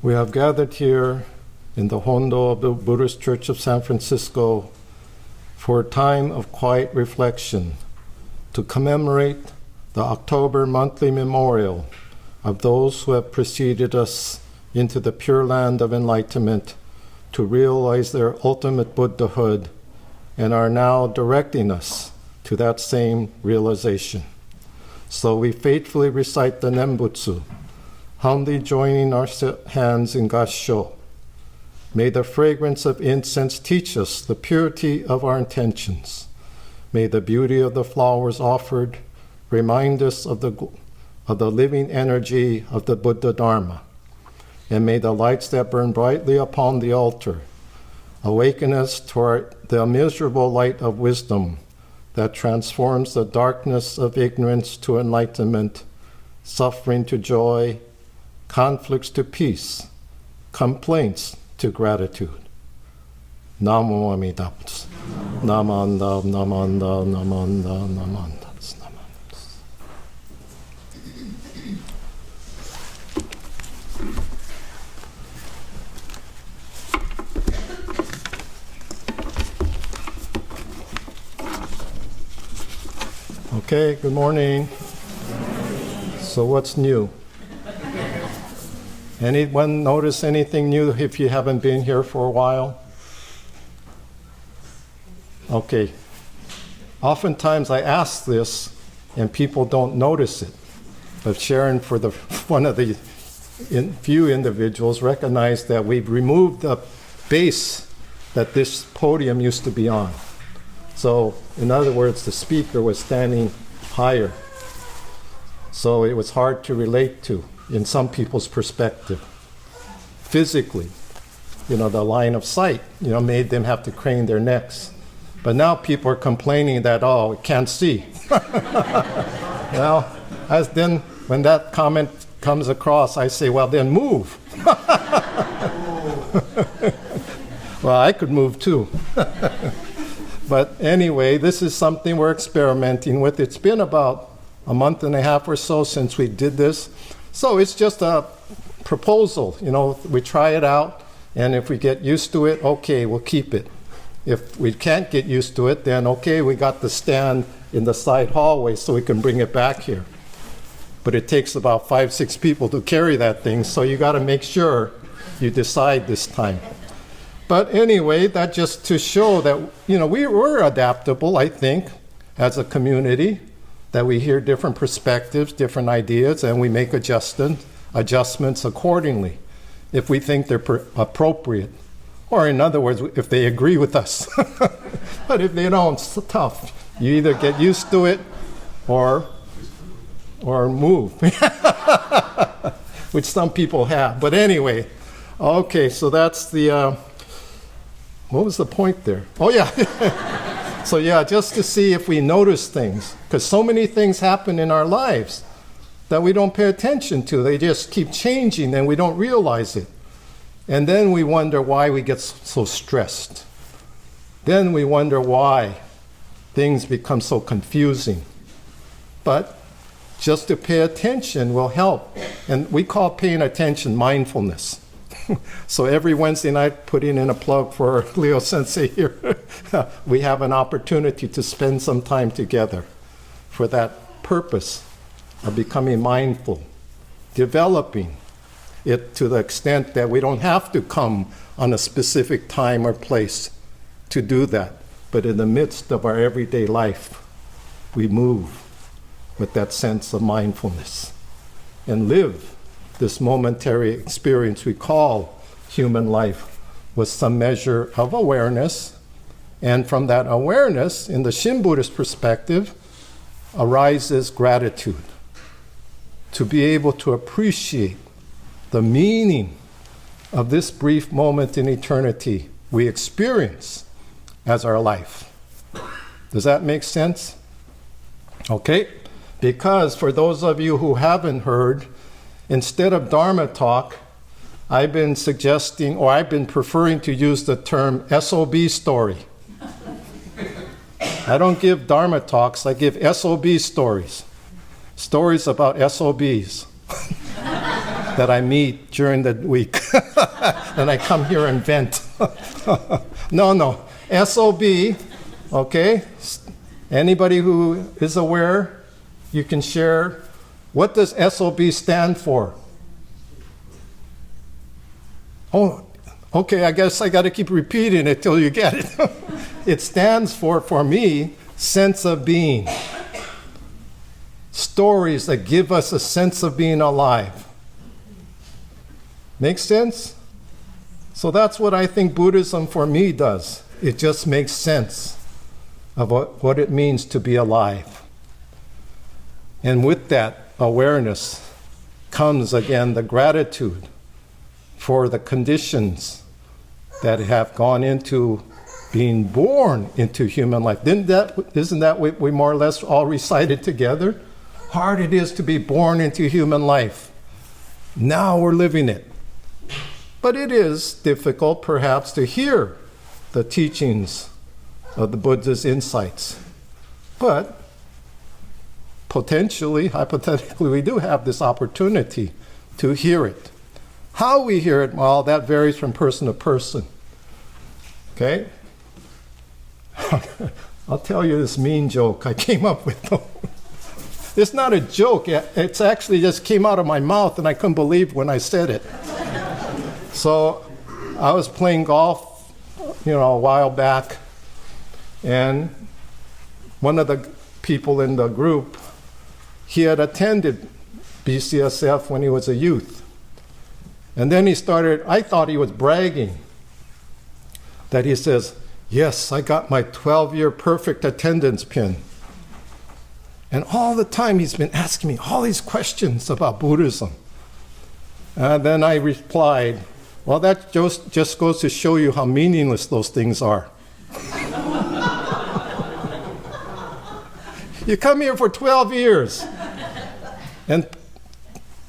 We have gathered here in the Hondo of the Buddhist Church of San Francisco for a time of quiet reflection to commemorate the October monthly memorial of those who have preceded us into the Pure Land of enlightenment to realize their ultimate Buddhahood and are now directing us to that same realization. So we faithfully recite the Nembutsu, humbly joining our hands in Gassho. May the fragrance of incense teach us the purity of our intentions. May the beauty of the flowers offered remind us of the living energy of the Buddha Dharma. And may the lights that burn brightly upon the altar awaken us toward the immeasurable light of wisdom that transforms the darkness of ignorance to enlightenment, suffering to joy, conflicts to peace, complaints to gratitude. Namo Amida Butsu. Namanda, Namanda, Namanda, Namanda. Okay, good morning. So what's new? Anyone notice anything new if you haven't been here for a while? Okay. Oftentimes I ask this and people don't notice it. But Sharon, for one of the few individuals, recognized that we've removed the base that this podium used to be on. So, in other words, the speaker was standing higher. So it was hard to relate to in some people's perspective. Physically, the line of sight, made them have to crane their necks. But now people are complaining that, I can't see. Then when that comment comes across, I say, well, then move. Well, I could move too. But anyway, this is something we're experimenting with. It's been about a month and a half or so since we did this. So it's just a proposal. We try it out, and if we get used to it, okay, we'll keep it. If we can't get used to it, then okay, we got the stand in the side hallway so we can bring it back here. But it takes about 5-6 people to carry that thing, so you got to make sure you decide this time. But anyway, that just to show that, we were adaptable, I think, as a community, that we hear different perspectives, different ideas, and we make adjustments accordingly if we think they're appropriate. Or in other words, if they agree with us. But if they don't, it's tough. You either get used to it or move, which some people have. But anyway, okay, so that's the... what was the point there? Oh, yeah. So, just to see if we notice things. Because so many things happen in our lives that we don't pay attention to. They just keep changing and we don't realize it. And then we wonder why we get so stressed. Then we wonder why things become so confusing. But just to pay attention will help. And we call paying attention mindfulness. So every Wednesday night, putting in a plug for Leo Sensei here, we have an opportunity to spend some time together for that purpose of becoming mindful, developing it to the extent that we don't have to come on a specific time or place to do that. But in the midst of our everyday life, we move with that sense of mindfulness and live this momentary experience we call human life with some measure of awareness. And from that awareness, in the Shin Buddhist perspective, arises gratitude. To be able to appreciate the meaning of this brief moment in eternity we experience as our life. Does that make sense? Okay, because for those of you who haven't heard, instead of Dharma talk, I've been suggesting, or I've been preferring to use the term SOB story. I don't give Dharma talks, I give SOB stories. Stories about SOBs. that I meet during the week. And I come here and vent. No. SOB, okay? Anybody who is aware, you can share. What does SOB stand for? Oh, okay, I guess I got to keep repeating it till you get it. It stands for me, sense of being. Stories that give us a sense of being alive. Make sense? So that's what I think Buddhism for me does. It just makes sense of what it means to be alive. And with that awareness comes again the gratitude for the conditions that have gone into being born into human life. Isn't that what we more or less all recited together? Hard it is to be born into human life. Now we're living it. But it is difficult perhaps to hear the teachings of the Buddha's insights. But potentially, hypothetically, we do have this opportunity to hear it. How we hear it, well, that varies from person to person. Okay? I'll tell you this mean joke I came up with. It's not a joke. It's actually just came out of my mouth, and I couldn't believe when I said it. So I was playing golf, a while back, and one of the people in the group, he had attended BCSF when he was a youth. And then I thought he was bragging, that he says, yes, I got my 12-year perfect attendance pin. And all the time he's been asking me all these questions about Buddhism. And then I replied, well, that just goes to show you how meaningless those things are. You come here for 12 years, and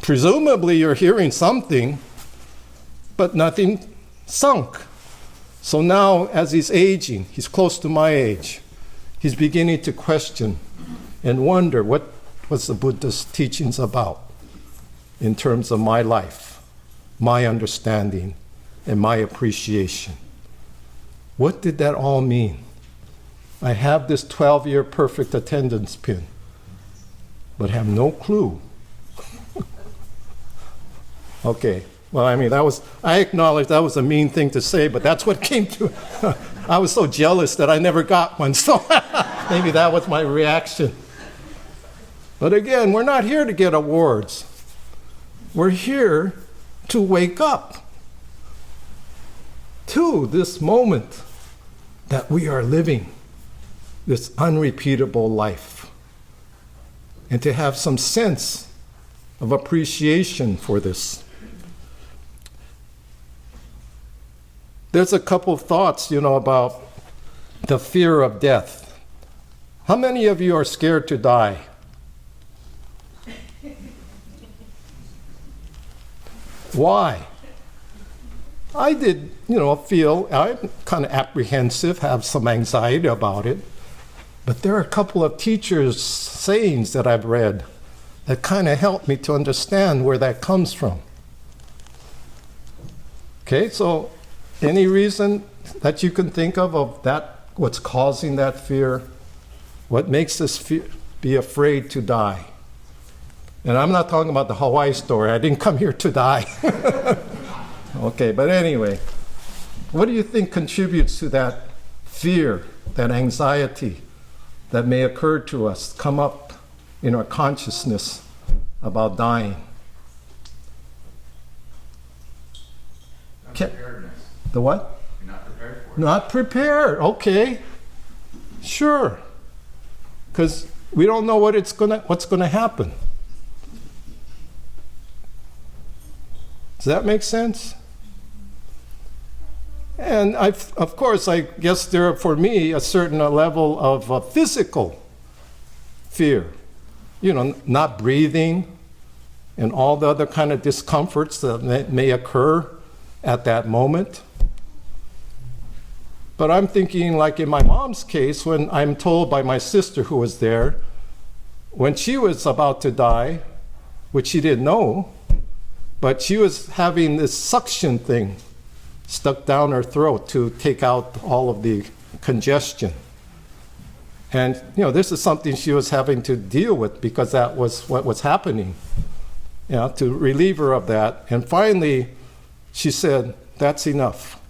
presumably you're hearing something, but nothing sunk. So now, as he's aging, he's close to my age, he's beginning to question and wonder what was the Buddha's teachings about in terms of my life, my understanding, and my appreciation. What did that all mean? I have this 12-year perfect attendance pin, but have no clue. Okay, well, I acknowledge that was a mean thing to say, but that's what came to. I was so jealous that I never got one, so maybe that was my reaction. But again, we're not here to get awards. We're here to wake up to this moment that we are living, this unrepeatable life, and to have some sense of appreciation for this. There's a couple of thoughts, about the fear of death. How many of you are scared to die? Why? I did, feel, I'm kind of apprehensive, have some anxiety about it. But there are a couple of teachers' sayings that I've read that kind of helped me to understand where that comes from. Okay, so any reason that you can think of that, what's causing that fear? What makes us be afraid to die? And I'm not talking about the Hawaii story. I didn't come here to die. Okay, but anyway, what do you think contributes to that fear, that anxiety that may occur to us, come up in our consciousness about dying? Not preparedness. The what? You're not prepared for it. Not prepared. Okay, sure, because we don't know what's gonna happen. Does that make sense? And of course, I guess there are, for me, a certain level of physical fear. Not breathing and all the other kind of discomforts that may occur at that moment. But I'm thinking, like in my mom's case, when I'm told by my sister who was there, when she was about to die, which she didn't know, But she was having this suction thing stuck down her throat to take out all of the congestion. And, this is something she was having to deal with because that was what was happening, to relieve her of that. And finally, she said, "That's enough."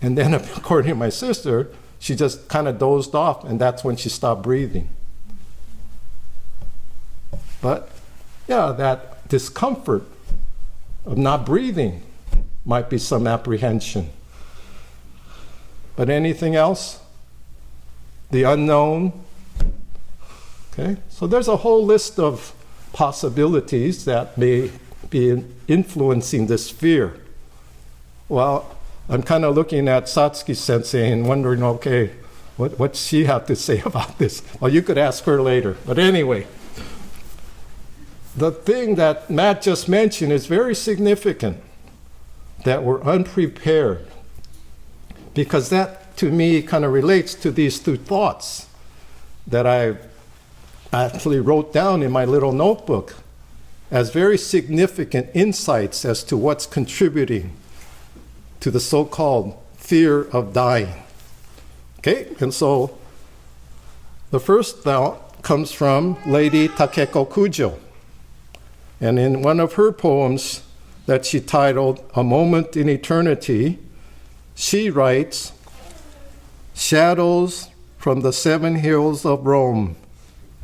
And then, according to my sister, she just kind of dozed off, and that's when she stopped breathing. But, that discomfort of not breathing might be some apprehension. But anything else? The unknown? Okay, so there's a whole list of possibilities that may be influencing this fear. Well, I'm kind of looking at Shotsuki sensei and wondering, okay, what's she have to say about this? Well, you could ask her later. But anyway, the thing that Matt just mentioned is very significant, that we're unprepared. Because that, to me, kind of relates to these two thoughts that I actually wrote down in my little notebook as very significant insights as to what's contributing to the so-called fear of dying. Okay, and so the first thought comes from Lady Takeko Kujo. And in one of her poems that she titled "A Moment in Eternity," she writes, "Shadows from the 7 hills of Rome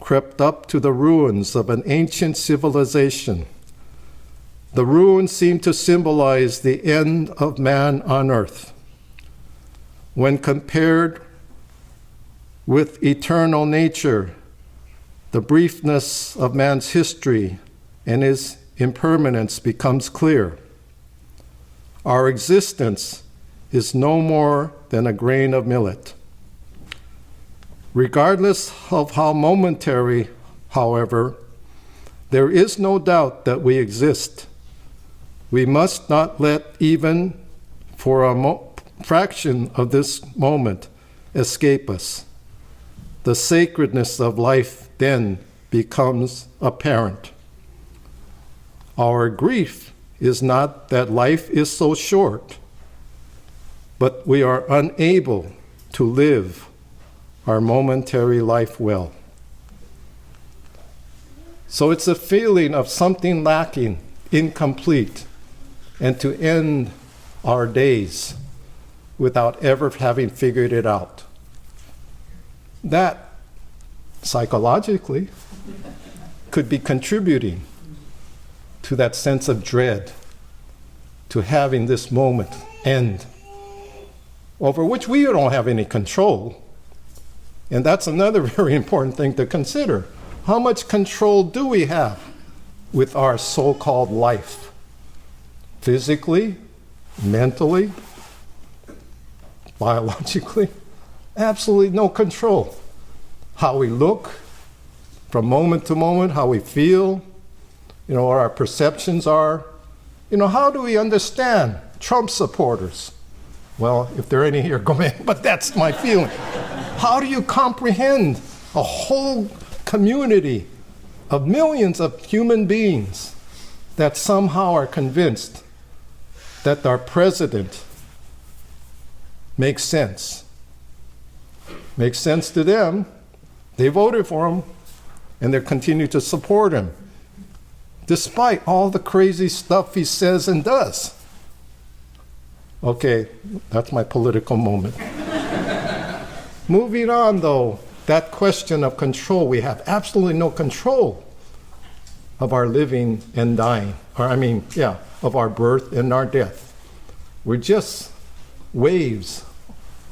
crept up to the ruins of an ancient civilization. The ruins seem to symbolize the end of man on earth. When compared with eternal nature, the briefness of man's history and his impermanence becomes clear. Our existence is no more than a grain of millet. Regardless of how momentary, however, there is no doubt that we exist. We must not let even for a fraction of this moment escape us. The sacredness of life then becomes apparent. Our grief is not that life is so short, but we are unable to live our momentary life well." So it's a feeling of something lacking, incomplete, and to end our days without ever having figured it out. That, psychologically, could be contributing to that sense of dread, to having this moment end, over which we don't have any control. And that's another very important thing to consider. How much control do we have with our so-called life? Physically, mentally, biologically? Absolutely no control. How we look from moment to moment, how we feel, what our perceptions are. How do we understand Trump supporters? Well, if there are any here, go ahead, but that's my feeling. How do you comprehend a whole community of millions of human beings that somehow are convinced that our president makes sense? Makes sense to them. They voted for him, and they continue to support him, despite all the crazy stuff he says and does. Okay, that's my political moment. Moving on, though, that question of control, we have absolutely no control of our living and dying, of our birth and our death. We're just waves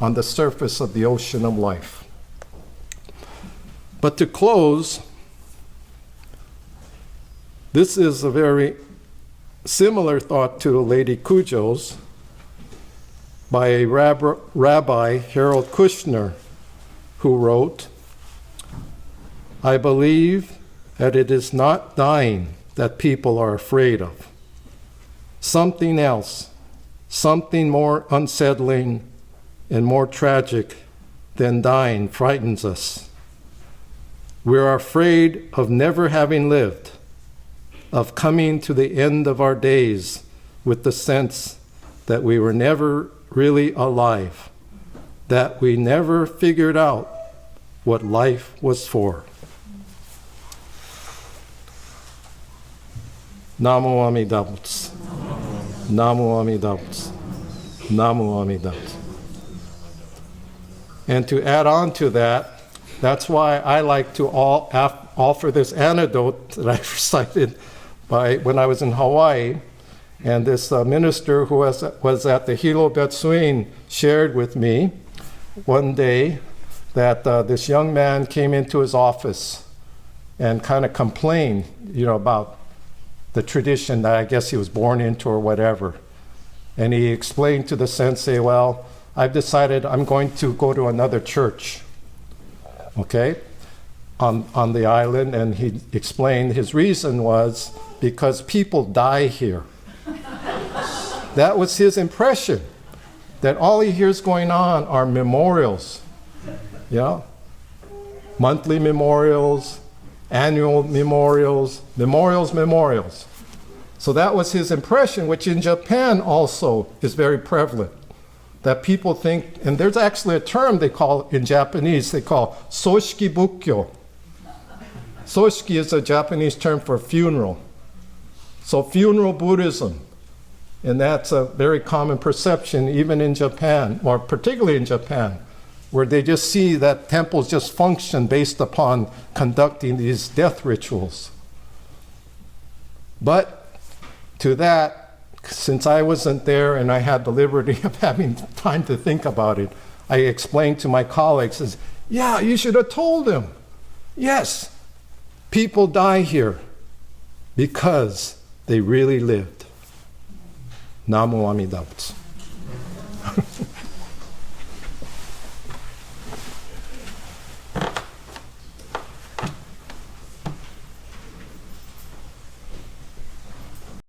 on the surface of the ocean of life. But to close, this is a very similar thought to Lady Kujo's by a Rabbi Harold Kushner, who wrote, "I believe that it is not dying that people are afraid of. Something else, something more unsettling and more tragic than dying frightens us. We are afraid of never having lived, of coming to the end of our days with the sense that we were never really alive, that we never figured out what life was for. Namo Amida Butsu. Namo Amida Butsu. Namo Amida Butsu. And to add on to that, that's why I like to offer this anecdote that I recited when I was in Hawaii. And this minister who was at the Hilo Betsuin shared with me one day that this young man came into his office and kind of complained, about the tradition that I guess he was born into or whatever. And he explained to the sensei, well, I've decided I'm going to go to another church, okay, on the island. And he explained his reason was because people die here. That was his impression, that all he hears going on are memorials, monthly memorials, annual memorials. So that was his impression, which in Japan also is very prevalent, that people think, and there's actually a term they call in Japanese, they call soshiki bukkyo. Soshiki is a Japanese term for funeral. So funeral Buddhism. And that's a very common perception even in Japan, or particularly in Japan, where they just see that temples just function based upon conducting these death rituals. But to that, since I wasn't there and I had the liberty of having time to think about it, I explained to my colleagues, yeah, you should have told them. Yes, people die here because they really lived. Namo Amida Butsu.